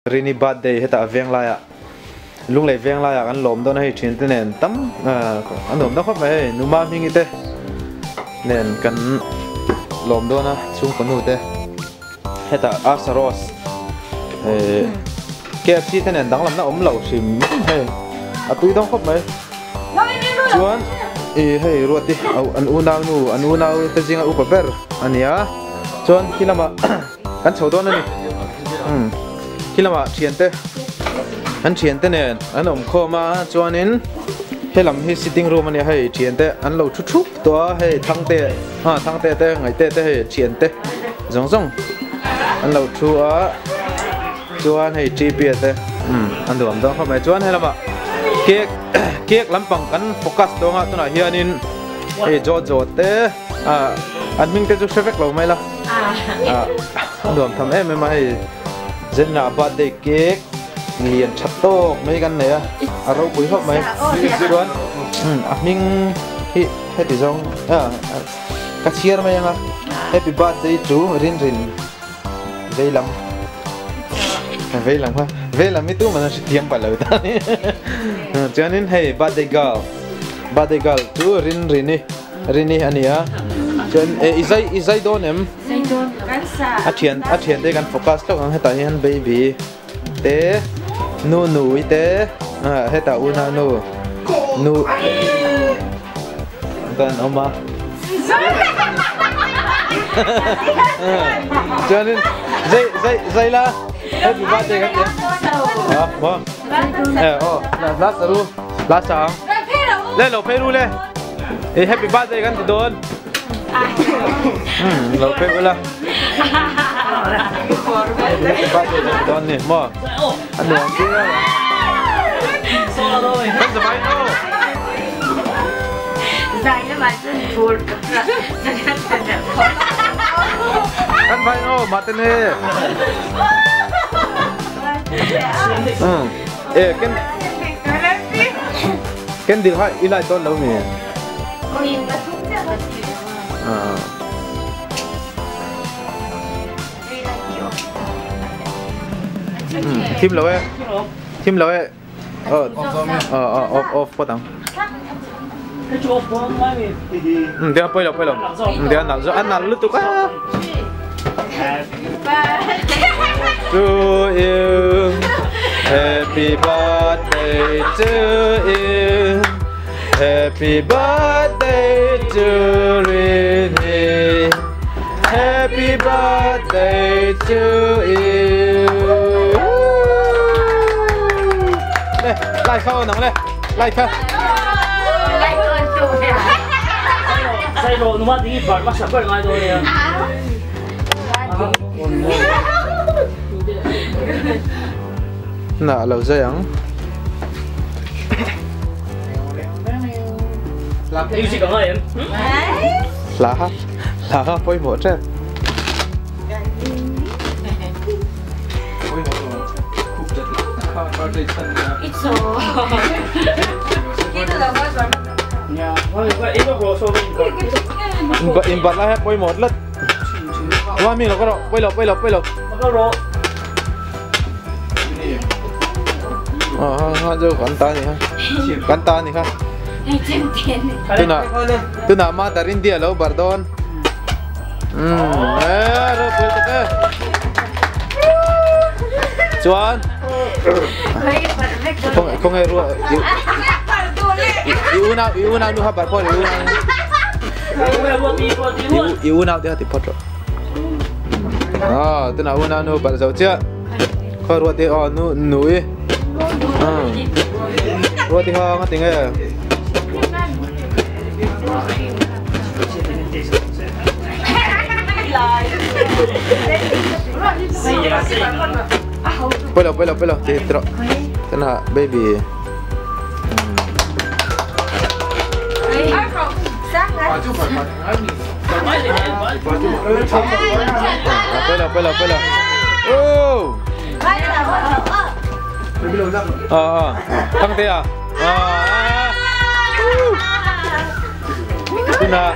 Rini birthday heta veng la ya lung lei veng la ya kan lom don hei thin te nen tam an lom da khop mai numa mingi te nen kan lom don na chung panu te heta asaros KFC te nen dang lam na om lo sim hei atui dong khop mai chuan hei ruati an unau te jinga upa ber ania chuan kilama kan chodon ani kilama thiante an thiante nen an om khoma chuanin helam hi sitting room ani hei thiante an lo thu thu to hei thangte te ngai te hei thiante zong an lo thu a chuan hei gp te an duam dong khomai chuan helama cake lampang kan focus donga tuna hianin hei jo te an ming te chu shrevek lo mai la an duam tham em mai Zenna birthday cake lian chatto mấy gan này aro bui hop mấy chuan ming hi heti zong ka chiar mai anga happy birthday to rin veilam ha veilam itu mana tiang palau ta ni chuanin hey birthday girl to rini ania chuan izai donem Athian te kan focus tok ang heta hian baby te nu te heta una nu dan oma janin zai la happy birthday kan ya mo la saru la sa le lo peru le happy birthday kan ti don lo peru la Don nih, mau? Anu kia. Kan sebaik tu. Saya macam full. Kan baik tu, mati ni. Kan dihai ilai ton lau ni. Thêm lỗi off có tặng dia apa lo dia nak zo anak lu tu kan to you happy birthday to you happy birthday to Rini happy birthday to you lại khâu nóng lên lại khâu lại con chủ nè sai rồi nó mất đi bật bắt sập bật ngay rồi nè lâu dây ắng làm cái gì cả em lá ha phơi một chứ ít số cái là bao giờ nhà có ít có số in bật lại quay một lần qua mình là có độ quay lộc có rồi ha giờ kan ta ni ha tu na ma darin dia lo bardon ro pul chuan không ai rua iu nào nu habar pon iu nào dia ti pot tu na una nu bar zau chia kho rua ti nu rua ti ha ngati nge Pelo, titro. Tena baby. Pelo. Oh. Thăng te à? Tena.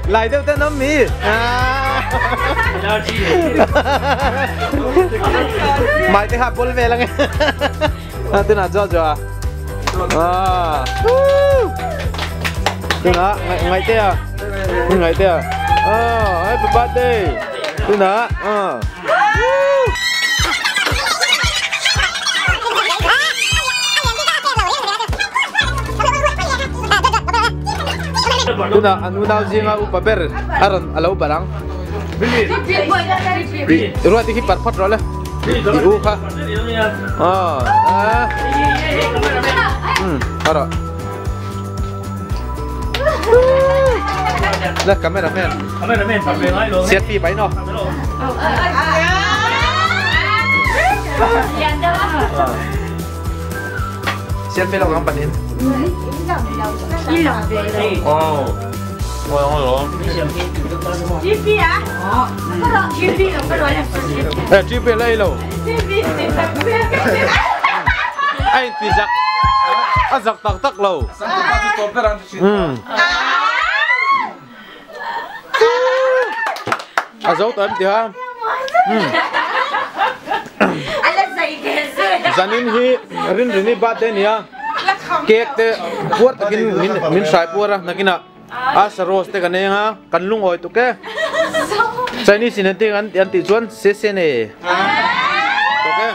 Lại theo tên nó mi. Mai cái hạt bol về là nghe. Tên là cho à. Tên là ngày tê à. Ngày tê à. Happy birthday. Tên là. Tên là anu nào gì mà upa ber. Aron alo barang. Ruat ini parpot rola. Iu kah? Aro. Lah kameramen. Selfie baik no. Selfie lo ngampan ini. Oh. GP à? GP là cái loại là GP lấy đâu? Anh thì giặc, giặc tắc lâu. Giấu tụi em thì ha. Zanin hi, rin ba tên nha. Cake te, buat takin min sai pura nakina. Asa roast te kaneng ha, kanlung oi tu ke. Chinese nanti kan anti chuan se ne. Okay.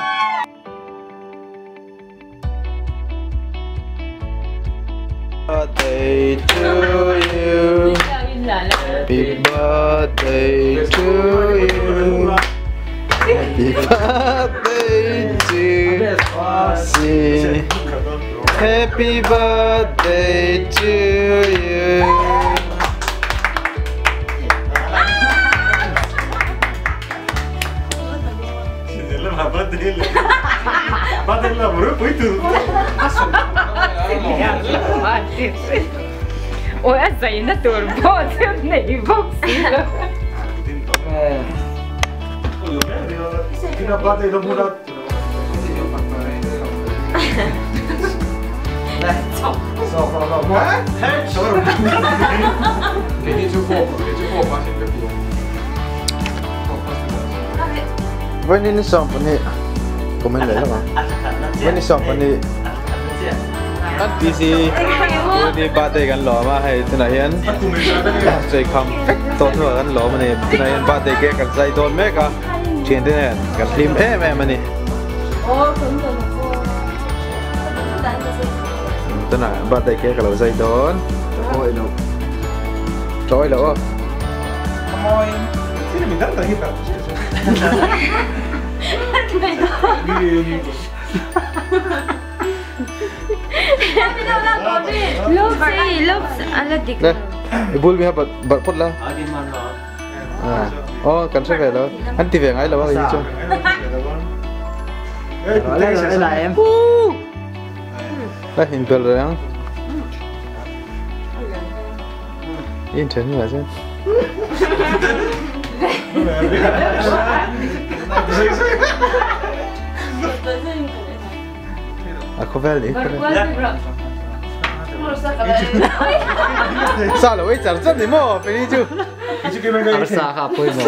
Birthday to you. Happy birthday to you. Happy birthday to you. Happy birthday to you. Birthday lah baru itu. Ôi anh dậy nó tuột vô thêm này bốc xí rồi. Kita birthday dah muda. When ini song pani, komen leh lah. When ini song pani, kan PC, di birthday kan lo ma hai tunayan, saya kam totu kan lo mani tunayan birthday cake kan saya don mereka, cian tunayan kan lim mani. Tunayan birthday cake kalau saya don, trôi lo. Sini minta tak kita. Ibul mi habat berpot lah. Oh, kan saya lo. Anti về ngay là bao nhiêu chung? Là em. Là hình bel rồi không? Yên chấn như vậy chứ. Aku beli. Sao là chả rất thì mò phải đi chứ. Harus sah apa ini?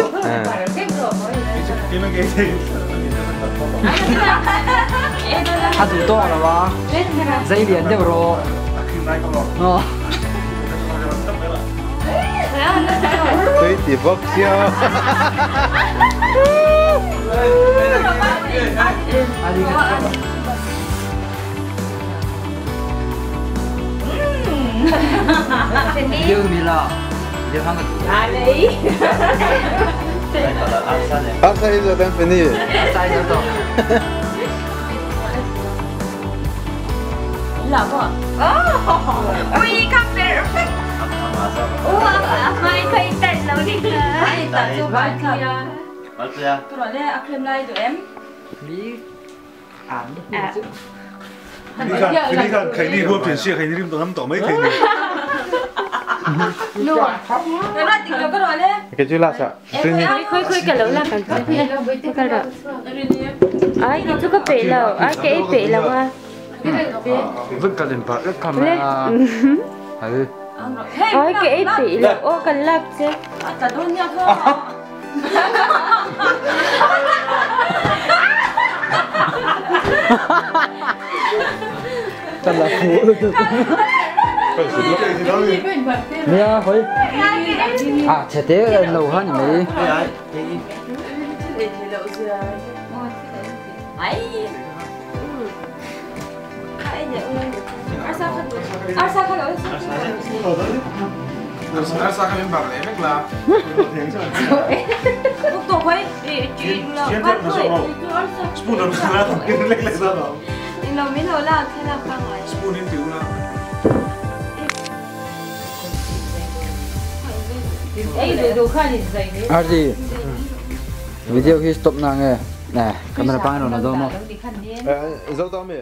Satu tu lah wah. Saya lihat dia bro. Oh. Tôi thì bốc xíu. Dương đi là. Dương không có. Đấy. Asa itu dan fini. Sai đó rồi. Là bộ. Ui, các perfect. Mai thấy tận lâu đi rồi. Tận cho bạn kia. 맞아요. 그러네 아크림 라이도 em. Lý án. Ini kan kayak ni gua pensi kayak ni rim tong mấy kayak ni. Luôn. Cái đó tình cái rồi đấy. Cái chú là sao? Khơi cái lẩu là cái cái đó. Ai cái chú có bể lẩu, ai cái bể lẩu à? Vẫn cần đến bát camera. Ai cái bể lẩu, ô cần lắc chứ. Cả đôi nhau thôi. Thật là khổ được. Nè thôi. À trẻ té lâu hơn nhỉ. Arsa kami barre mek la. Tôi phải chị là bắt thôi. Spoon on la, cái lek lek ra đâu. Nó mới nó là thế nào không rồi. Spoon in tiểu la. Ấy đồ khai thì dày đấy. À gì? Video khi stop nang nghe. Nè, camera pa nó đâu mà. Dấu tao mày.